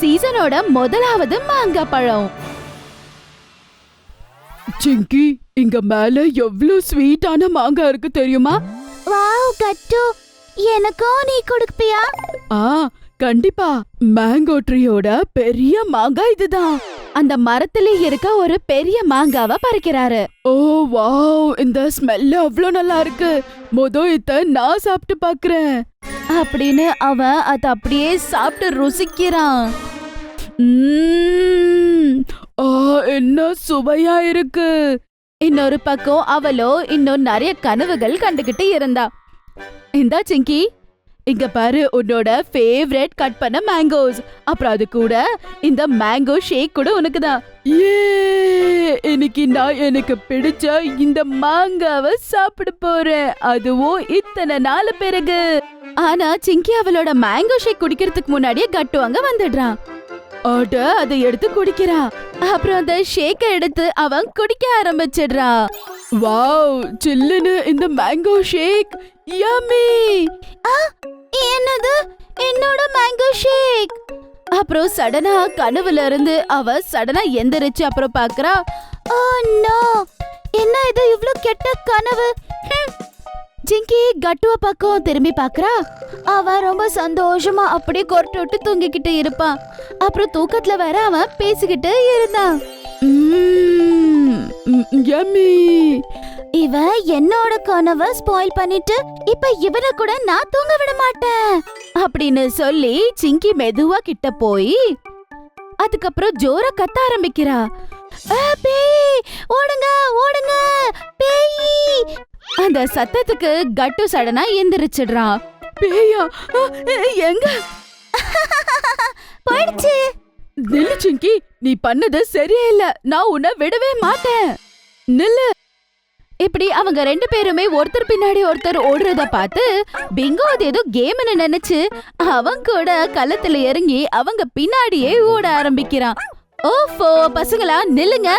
சீசனோட முதலாவது மாங்காய் பழம். சிங்கி, இங்க மேல எவ்வளவு ஸ்வீட்டான மாங்காய் இருக்கு தெரியுமா? வாவ் கட்டு, எனக்கும் நீ கொடுப்பியா? கண்டிப்பா. மேங்கோ ட்ரீயோட பெரிய மாங்காய் இதுதான். அந்த மரத்துல இருக்க ஒரு பெரிய மாங்காவ பறிக்கிறாரு. ஓ வாவ், இந்த ஸ்மெல் அவ்வளவு நல்லா இருக்கு. இத நான் சாப்பிட்டு பாக்குறேன் அப்படின்னு அவன் அத அப்படியே சாப்பிட்டு ருசிக்கிறான். என்ன சுவையா இருக்கு. இன்னொரு பக்கம் அவளோ இன்னும் நிறைய கனவுகள் கண்டுகிட்டு இருந்தா. இந்தா சிங்கி, இங்க பாரு உன்னோட ஃபேவரட் கட் பண்ண மேங்கோஸ். அப்புறம் அது கூட இந்த மேங்கோ ஷேக் கூட உனக்குதான். இன்னைக்கு நான் எனக்கு பிடிச்ச இந்த மாங்காவை சாப்பிட போறேன், அதுவும் இத்தனை நாள் பிறகு. ஆனா சிங்கி அவளோட மேங்கோ ஷேக் குடிக்கிறதுக்கு முன்னாடியே கட்டு அங்க வந்துடுறான். அதை எடுத்து குடிக்கிறா. அப்புறம் அந்த ஷேக்க எடுத்து அவன் குடிக்க ஆரம்பிச்சிடுறான். வாவ், சில்லுன்னு இந்த மேங்கோ ஷேக் யம்மி. என்னது, என்னோட மேங்கோ ஷேக்? அப்புறம் சடனா கனவுல இருந்து அவ சடனா எந்திரிச்சு அப்புறம் பாக்குறா. ஓ நோ, என்ன இது இவ்ளோ கெட்ட கனவு? ஜிங்கி கட்டுவ பக்கம் திரும்பி பாக்குறா. அவ ரொம்ப சந்தோஷமா அப்படியே கொரட்டை விட்டு தூங்கிக்கிட்டு இருப்பான். அப்புறம் தூக்கத்துல வேற அவன் பேசிக்கிட்டு இருந்தான். யம்மி, இவ என்னோட கனவை ஸ்பாயில் பண்ணிட்டு இப்ப இவனை கூட நான் தூங்க விட மாட்டேன் அப்படின்னு சொல்லி சிங்கி மெதுவா கிட்ட போய் அதுக்கப்புறம் ஜோரா கத்த ஆரம்பிக்கிறா. பேய், ஓடுங்க ஓடுங்க, பேய்! அந்த சத்தத்துக்கு கட்டு சடனா எந்திரிச்சிடுறான். பேயா? எங்க போயிடுச்சு? நில்லு சிங்கி, நீ பண்ணது சரியே இல்ல. நான் உன்னை விடவே மாட்டேன். நில்லு. இப்படி அவங்க ரெண்டு பேருமே ஒருத்தர் பின்னாடி ஒருத்தர் ஓடுறத பார்த்து பிங்கோ அது ஏதோ கேம்னு நினைச்சு அவன் கூட களத்துல இறங்கி அவங்க பின்னாடியே ஓட ஆரம்பிக்கிறான். ஓஃபோ பசங்களா நில்லுங்க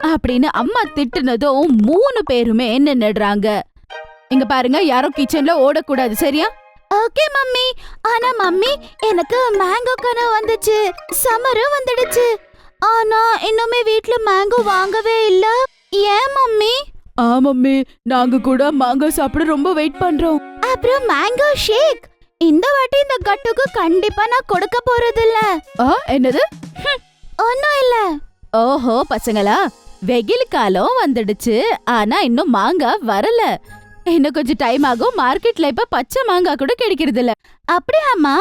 அப்படின்னு அம்மா திட்டுனதும் 3 பேருமே நின்னுடுறாங்க. இங்க பாருங்க, யாரும் கிச்சன்ல ஓடக்கூடாது, சரியா? Okay mummy. ஆனா மம்மி, எனக்கு மேங்கோ கனவு வந்துச்சு, சம்மரும் வந்துடுச்சு. ஆனா இன்னுமே வீட்ல மேங்கோ வாங்கவே இல்ல. ஏன் மம்மி? மம்மி, நாங்க கூட மாங்காய் சாப்பிட ரொம்ப வெயிட் பண்றோம். அப்புறம் மேங்கோ ஷேக் இந்த வாட்டி இந்த கட்டுக்கு கண்டிப்பா நான் கொடுக்க போறது இல்ல. என்னது? ஒன்னும் இல்ல. ஓஹோ பசங்களா, வெயில் காலம் வந்துடுச்சு, ஆனா இன்னும் மாங்காய் வரல. இன்னும் கொஞ்சம் டைம் ஆகும். மார்க்கெட்ல இப்ப பச்சை மாங்காய் கூட கிடைக்கிறது இல்ல. அப்படியாமா?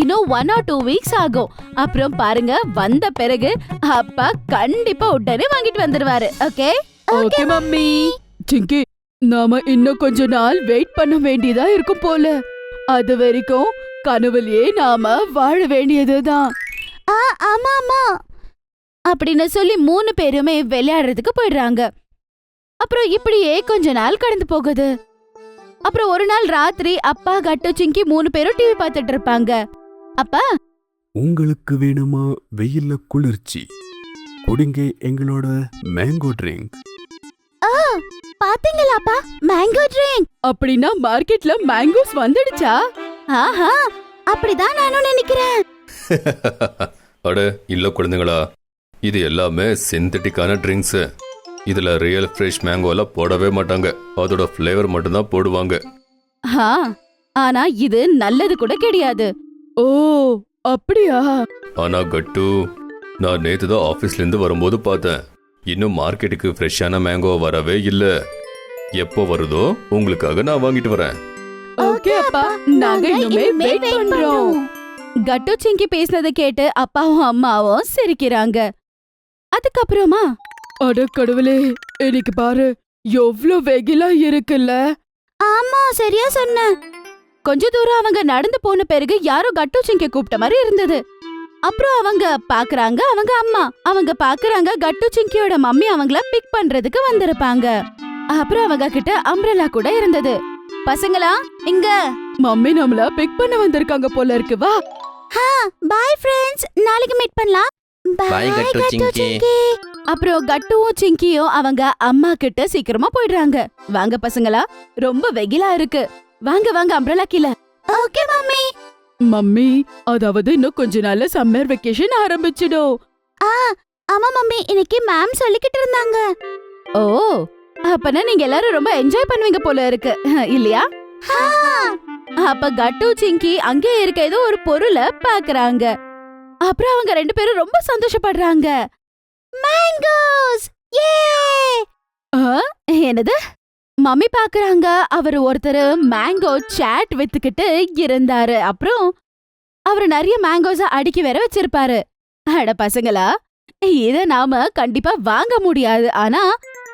இன்னும் 1 or 2 weeks ஆகும். அப்புறம் பாருங்க, வந்த பிறகு அப்பா கண்டிப்பா உடனே வாங்கிட்டு வந்துருவாரு. Okay okay mummy. சிங்கி, நாம இன்னும் கொஞ்ச நாள் வெயிட் பண்ண வேண்டியதா இருக்கும் போல. அது வரைக்கும் கனவுலயே நாம வாழ வேண்டியதுதான். ஆமா ஆமா அப்படின்னு சொல்லி 3 பேருமே விளையாடுறதுக்கு போயிடுறாங்க. அப்புறம் இப்படியே கொஞ்ச நாள் கடந்து போகுது. அப்புறம் ஒரு நாள் ராத்திரி அப்பா கட்டு சிங்கி 3 பேரும் டிவி பார்த்துட்டு இருப்பாங்க. அப்பா, உங்களுக்கு வேணுமா வெயில்ல குளிர்ச்சி? குடிங்க எங்களோட மேங்கோ ட்ரிங்க். பாத்தீங்களாப்பா, மேங்கோ ட்ரிங்க். அப்படின்னா மார்க்கெட்ல மேங்கோஸ் வந்துடுச்சா? ஆஹா, அப்படிதான் நானும் நினைக்கிறேன். அட இல்ல குழந்தைங்களா, இது எல்லாமே சிந்தட்டிக்கான ட்ரிங்க்ஸ். இதுல ரியல் ஃப்ரெஷ் மேங்கோலாம் போடவே மாட்டாங்க, அதோட ஃப்ளேவர் மட்டும்தான் போடுவாங்க. ஆனா இது நல்லது கூட கிடையாது. ஓ அப்படியா? ஆனா கட்டு, நான் நேத்து தான் ஆபீஸ்ல இருந்து வரும்போது பார்த்தேன், இன்னும் மார்க்கெட்டுக்கு ஃப்ரெஷ்ஷான மேங்கோ வரவே இல்ல. எப்போ வருதோ உங்களுக்காக நான் வாங்கிட்டு வரேன். ஓகே அப்பா, நாங்க இன்னுமே வெயிட் பண்றோம். கட்டு சிங்கி பேசினதை கேட்டு அப்பாவும் அம்மாவும் சிரிக்கிறாங்க. அதுக்கப்புறமா, அட கடவுளே, இன்னைக்கு பாரு எவ்வளவு வெயிலா இருக்குல்ல. ஆமா சரியா சொன்ன. கொஞ்ச தூரம் அவங்க நடந்து போன பிறகு யாரோ கட்டு சிங்கி கூப்பிட்ட மாதிரி இருந்தது. அப்புறம் அவங்க பாக்குறாங்க, அவங்க அம்மா அவங்க பாக்குறாங்க கட்டு சிங்கியோட மம்மி அவங்கள பிக் பண்றதுக்கு வந்திருப்பாங்க. அப்புறம் அவங்க கிட்ட அம்ப்ரெல்லா கூட இருந்தது. பசங்களா இங்க, மம்மி நம்மள பிக் பண்ண வந்திருக்காங்க போல இருக்கு. வா. பை ஃப்ரெண்ட்ஸ், நாளைக்கு மீட் பண்ணலாம். பை கட்டு சிங்கி. அப்புறம் கட்டுவும் சிங்கியும் அவங்க அம்மா கிட்ட சீக்கிரமா போயிடுறாங்க. வாங்க பசங்களா, ரொம்ப வெயிலா இருக்கு, வாங்க வாங்க அம்ப்ரெல்லா கீழ. Okay mummy. மம்மி அதாவது இன்னும் கொஞ்ச நாள்ல சம்மர் வெக்கேஷன் ஆரம்பிச்சிடும். ஆமா மம்மி, இன்னைக்கு மேம் சொல்லிக்கிட்டு இருந்தாங்க. ஓ, அப்பனா நீங்க எல்லாரும் ரொம்ப என்ஜாய் பண்ணுவீங்க போல இருக்கு இல்லையா? அப்ப கட்டு சிங்கி அங்கே இருக்க ஏதோ ஒரு பொருளை பாக்குறாங்க. அப்புறம் அவங்க ரெண்டு பேரும் ரொம்ப சந்தோஷப்படுறாங்க. மேங்கோஸ்! யே! என்னது? மம்மி பாக்குறாங்க, அவர் ஒருத்தர் மேங்கோ சாட் வித்துக்கிட்டு இருந்தாரு. அப்புறம் அவர் நிறைய மேங்கோஸ அடுக்கி வேற வச்சிருப்பாரு. அட பசங்களா, இத நாம கண்டிப்பா வாங்க முடியாது. ஆனா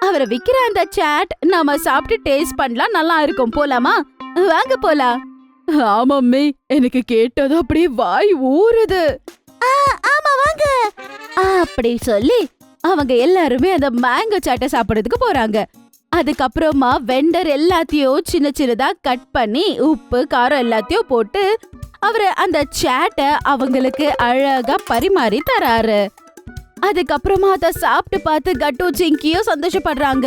அவரை விக்கிற அந்த சாட் நாம சாப்பிட்டு டேஸ்ட் பண்ணலாம், நல்லா இருக்கும். போலாமா? வாங்க போலாம். ஆமாம்மி, எனக்கு கேட்டதும் அப்படியே வாய் ஊறுது. ஆமா வாங்க. அப்படி சொல்லி அவங்க எல்லாருமே அந்த மேங்கோ சாட்டை சாப்பிடுறதுக்கு போறாங்க. அதுக்கப்புறமா வெண்டர் எல்லாத்தையும் சின்ன சின்னதா கட் பண்ணி உப்பு காரம் எல்லாத்தையும் போட்டு அவரு அந்த சாட்டை அவங்களுக்கு அழகா பரிமாறி தராரு. அதுக்கப்புறமா அத சாப்பிட்டு பார்த்து கட்டு சிங்கியும் சந்தோஷப்படுறாங்க.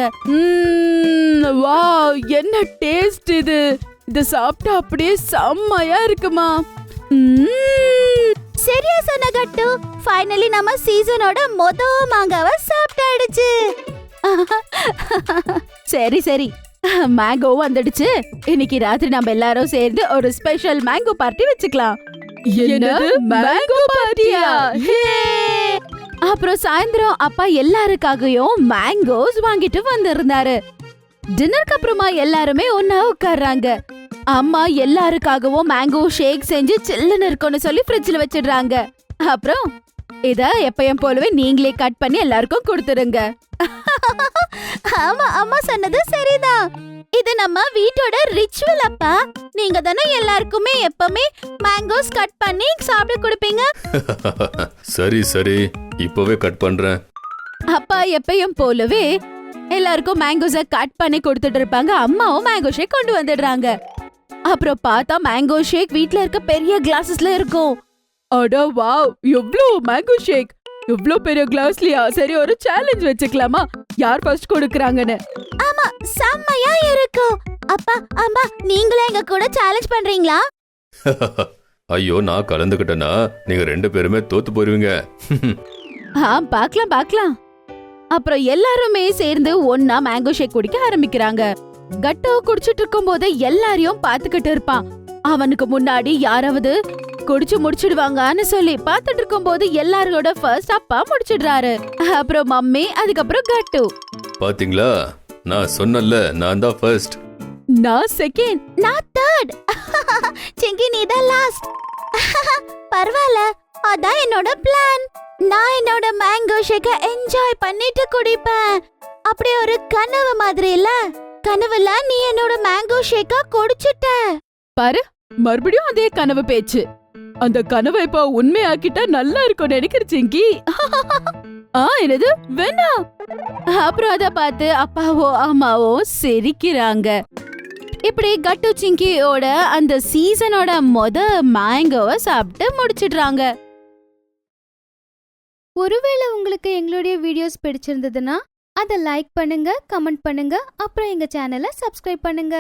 வாவ், என்ன டேஸ்ட் இது! இத சாப்பிட்டா அப்படியே செம்மையா இருக்குமா. சரியா சொன்ன கட்டு. ஃபைனலி நம்ம சீசனோட மாங்காவை சாப்பிட்டாடுச்சு. சரி சரி, மேங்கோ வந்துடுச்சு. இன்னைக்கு ராத்திரி நம்ம எல்லாரும் சேர்ந்து ஒரு ஸ்பெஷல் மேங்கோ பார்ட்டி வச்சுக்கலாம். என்னது, மேங்கோ பார்ட்டியா? அப்புறம் சாயந்தரம் அப்பா எல்லாருக்காகவும் மேங்கோஸ் வாங்கிட்டு வந்திருந்தாரு. டின்னருக்கு அப்புறமா எல்லாருமே ஒன்னா உட்கார்றாங்க. அம்மா எல்லாருக்காகவும் மேங்கோ ஷேக் செஞ்சு சில்லுன்னு இருக்கும்னு சொல்லி ஃப்ரிட்ஜ்ல வச்சிடுறாங்க. அப்புறம் இத எப்பயும் போலவே நீங்களே கட் பண்ணி எல்லாருக்கும் கொடுத்துருங்க. ஆமா, அம்மா சொன்னது சரிதான். இது நம்ம வீட்டோட ரிச்சுவல் அப்பா. நீங்க தானே எல்லாருக்குமே எப்பவுமே மேங்கோஸ் கட் பண்ணி சாப்பிட கொடுப்பீங்க. சரி சரி, இப்பவே கட் பண்றேன். அப்பா எப்பயும் போலவே எல்லாருக்கும் மேங்கோஸ கட் பண்ணி கொடுத்துட்டு இருப்பாங்க. அம்மாவும் மேங்கோ ஷேக் கொண்டு வந்துடுறாங்க. அப்புறம் பார்த்தா மேங்கோ ஷேக் வீட்ல இருக்க பெரிய கிளாஸஸ்ல இருக்கும். அட வாவ், எவ்ளோ மேங்கோ ஷேக்! எவ்ளோ பெரிய கிளாஸ்லயா? சரி, ஒரு சேலஞ்ச் வச்சுக்கலாமா? யார் ஃபர்ஸ்ட் கொடுக்கறாங்கன்னு? ஆமா, செம்மையா இருக்கும். அப்பா அம்மா, நீங்களே எங்க கூட சேலஞ்ச் பண்றீங்களா? ஐயோ, நான் கலந்துக்கிட்டேனா நீங்க ரெண்டு பேருமே தோத்து போயிருவீங்க. பார்க்கலாம் பார்க்கலாம். அப்புறம் எல்லாருமே சேர்ந்து ஒன்னா மேங்கோ ஷேக் குடிக்க ஆரம்பிக்கிறாங்க. கட்டோ குடிச்சிட்டு இருக்கும் போது எல்லாரையும் பாத்துக்கிட்டு இருப்பான். அவனுக்கு முன்னாடி யாராவது குடிச்சு முடிச்சிடுவாங்கன்னு சொல்லி பாத்துட்டு இருக்கும் போது எல்லாரோட ஃபர்ஸ்ட் அப்பா முடிச்சிடுறாரு. அப்புறம் மம்மி, அதுக்கப்புறம் கட்டு. பாத்தீங்களா, நான் சொன்னல, நான் தான் ஃபர்ஸ்ட். நான் செகண்ட். நான் தேர்ட். சிங்கி நீ தான் லாஸ்ட். பரவாயில்ல, அதான் என்னோட பிளான். நான் என்னோட மேங்கோ ஷேக்க என்ஜாய் பண்ணிட்டு குடிப்பேன். அப்படியே ஒரு கனவு மாதிரி இல்ல? கனவுல நீ என்னோட மேங்கோ ஷேக்க குடிச்சிட்ட. பாரு, மறுபடியும் அதே கனவு பேச்சு. அந்த கனவை இப்ப உண்மையாக்கிட்டா நல்லா இருக்கும் நினைக்கிறேன் சிங்கி. என்னது வேணா? அப்புறம் அத பார்த்து அப்பாவோ அம்மாவோ சிரிக்கிறாங்க. இப்படி கட்டு சிங்கியோட அந்த சீசனோட மேங்கோவை சாப்பிட்டு முடிச்சிடுறாங்க. ஒருவேளை உங்களுக்கு எங்களுடைய வீடியோஸ் பிடிச்சிருந்ததுன்னா அதை லைக் பண்ணுங்க, கமெண்ட் பண்ணுங்க, அப்புறம் எங்க சேனலை சப்ஸ்கிரைப் பண்ணுங்க.